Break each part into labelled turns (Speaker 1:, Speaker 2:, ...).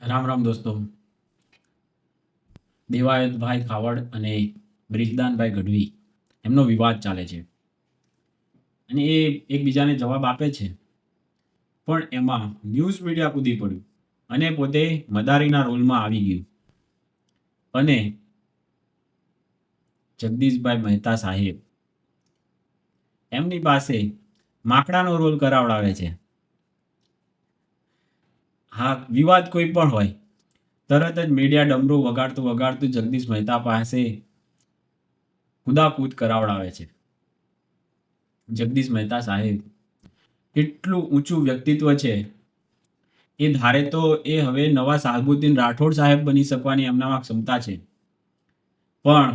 Speaker 1: રામ રામ દોસ્તો. દેવાયતભાઈ ખાવડ અને બ્રિજદાનભાઈ ગઢવી એમનો વિવાદ ચાલે છે અને એ એકબીજાને જવાબ આપે છે. પણ એમાં ન્યૂઝ મીડિયા કૂદી પડ્યું અને પોતે મદારીના રોલમાં આવી ગયું અને જગદીશભાઈ મહેતા સાહેબ એમની પાસે માકડાનો રોલ કરાવડાવે છે. હા, વિવાદ કોઈ પણ હોય, તરત જ મીડિયા ડમરું વગાડતું વગાડતું જગદીશ મહેતા પાસે કુદાકૂદ કરાવડાવે છે. જગદીશ મહેતા સાહેબ એટલું ઊંચું વ્યક્તિત્વ છે, એ ધારે તો એ હવે નવા સાહેબુદ્દીન રાઠોડ સાહેબ બની શકવાની એમનામાં ક્ષમતા છે. પણ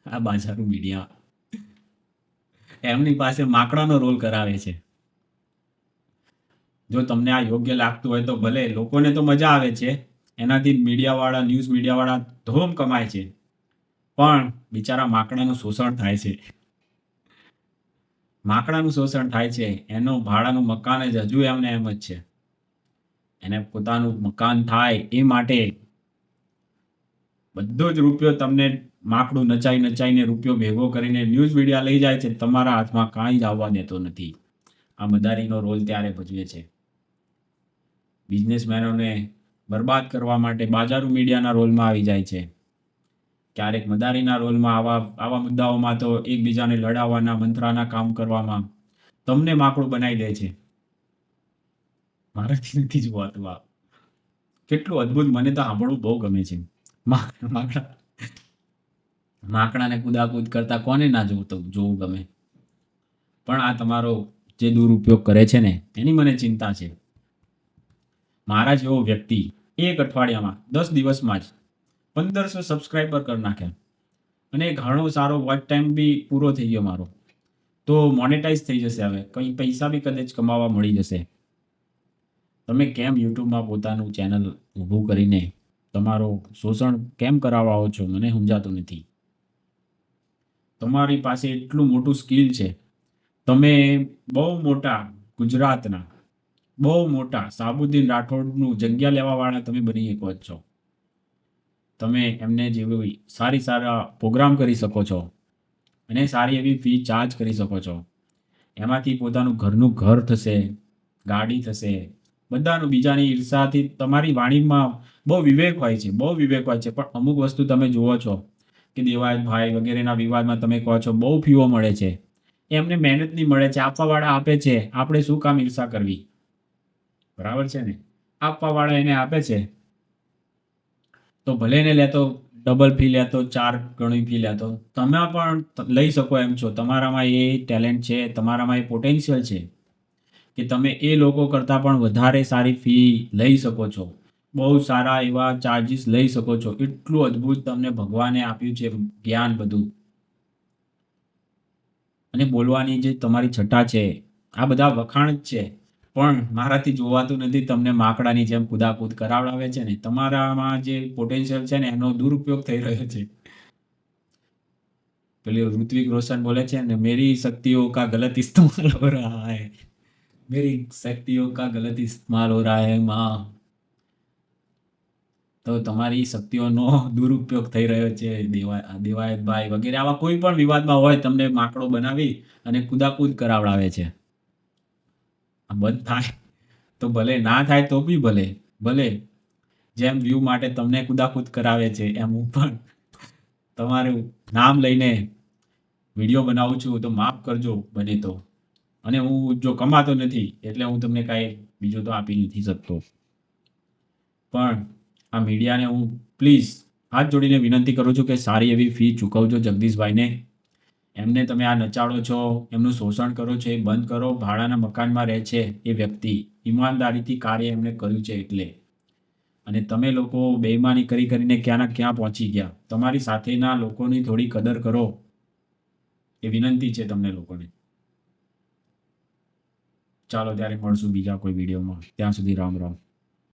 Speaker 1: આ બાજારું મીડિયા એમની પાસે માકડાનો રોલ કરાવે છે. જો તમને આ યોગ્ય લાગતું હોય તો ભલે, લોકોને તો મજા આવે છે, એનાથી મીડિયાવાળા, ન્યૂઝ મીડિયાવાળા ધૂમ કમાય છે, પણ બિચારા માકડાનું શોષણ થાય છે. માકડાનું શોષણ થાય છે. એનું ભાડાનું મકાન જ હજુ એમને એમ જ છે. એને પોતાનું મકાન થાય એ માટે બધો જ રૂપિયો તમને માકડું નચાઈને રૂપિયો ભેગો કરીને ન્યૂઝ મીડિયા લઈ જાય છે. તમારા હાથમાં કાંઈ જ આવવા દેતો નથી. આ મદારીનો રોલ ત્યારે ભજવે છે. બિઝનેસમેનોને બરબાદ કરવા માટે બાજારું મીડિયાના રોલમાં આવી જાય છે. ક્યારેક મદારીના રોલમાં આવા મુદ્દાઓમાં તો એકબીજાને લડાવવાના, મંત્રાના કામ કરવામાં તમને માકડું બનાવી દે છે. મારાથી નથી જોવાતું આ. કેટલું અદ્ભુત! મને તો સાંભળવું બહુ ગમે છે. માકડાને કુદાકૂદ કરતા કોને ના જોવું ગમે? પણ આ તમારો જે દુરુપયોગ કરે છે ને, એની મને ચિંતા છે. મારા જેવો વ્યક્તિ એક અઠવાડિયામાં 10 દિવસમાં જ 1500 સબસ્ક્રાઈબર કરી નાખ્યા અને ઘણો સારો વોચ ટાઈમ બી પૂરો થઈ ગયો મારો. તો મોનેટાઈઝ થઈ જશે. હવે કંઈ પૈસા બી કદાચ કમાવા મળી જશે. તમે કેમ યુટ્યુબમાં પોતાનું ચેનલ ઊભું કરીને તમારો શોષણ કેમ કરાવડાવો છો? મને સમજાતું નથી. તમારી પાસે એટલું મોટું સ્કિલ છે. તમે બહુ મોટા ગુજરાતના બહુ મોટા સાબુદ્દીન રાઠોડનું જગ્યા લેવાવાળા તમે બની શકો છો. તમે એમને જેવી સારા પ્રોગ્રામ કરી શકો છો અને સારી એવી ફી ચાર્જ કરી શકો છો. એમાંથી પોતાનું ઘરનું ઘર થશે, ગાડી થશે, બધાનું બીજાની ઈર્ષાથી. તમારી વાણીમાં બહુ વિવેક હોય છે, બહુ વિવેક હોય છે, પણ અમુક વસ્તુ તમે જુઓ છો કે દેવાયતભાઈ વગેરેના વિવાદમાં તમે કહો છો બહુ ફીઓ મળે છે. એમને મહેનતની મળે છે, આપવાવાળા આપે છે. આપણે શું કામ ઈર્ષા કરવી? બરાબર છે ને? આપવાવાળા એને આપે છે તો ભલે એને લેતો ડબલ ફી લેતો, 4 ગણી ફી લેતો. તમે પણ લઈ શકો એમ છો. તમારામાં એ ટેલેન્ટ છે, તમારામાં એ પોટેન્શિયલ છે કે તમે એ લોકો કરતાં પણ વધારે સારી ફી લઈ શકો છો. બહુ સારા એવા ચાર્જીસ લઈ શકો છો. એટલું અદ્ભુત તમને ભગવાને આપ્યું છે જ્ઞાન બધું. અને બોલવાની જે તમારી છટા છે, આ બધા વખાણ જ છે. પણ મારાથી જોવાતું નથી. તમને માકડાની જેમ કુદાકૂદ કરાવડાવે છે ને. તમારામાં જે પોટેન્શિયલ છે ને, એનો દુરુપયોગ થઈ રહ્યો છે. પેલી ઋત્વિક રોશન બોલે છે ને, મેરી શક્તિઓ કા ગલત ઇસ્तेमाल हो रहा है, मेरी शक्तियों का गलत इस्तेमाल हो रहा है माँ. તો તમારી શક્તિઓનો દુરુપયોગ થઈ રહ્યો છે દેવાયતભાઈ વગેરે. આવા કોઈ પણ વિવાદમાં હોય, તમને માકડો બનાવી અને કુદાકૂદ કરાવડાવે છે. આ બંધ થાય તો ભલે, ના થાય તો બી ભલે. જેમ વ્યૂ માટે તમને કુદાકૂદ કરાવે છે, એમ હું પણ તમારું નામ લઈને વિડીયો બનાવું છું. તો માફ કરજો બને તો. અને હું જો કમાતો નથી એટલે હું તમને કાંઈ બીજું તો આપી નથી શકતો. પણ આ મીડિયાને હું પ્લીઝ હાથ જોડીને વિનંતી કરું છું કે સારી એવી ફી ચૂકવજો જગદીશભાઈને. એમને તમે આ નચાડો છો, એમનું શોષણ કરો છો, એ બંધ કરો. ભાડાના મકાનમાં રહે છે એ વ્યક્તિ, ઈમાનદારીથી કાર્ય એમણે કર્યું છે એટલે. અને તમે લોકો બેઈમાની કરીને ક્યાંના ક્યાં પહોંચી ગયા. તમારી સાથેના લોકોની થોડી કદર કરો, એ વિનંતી છે તમને લોકોને. ચાલો ત્યારે મળશું બીજા કોઈ વિડીયોમાં. ત્યાં સુધી રામ રામ.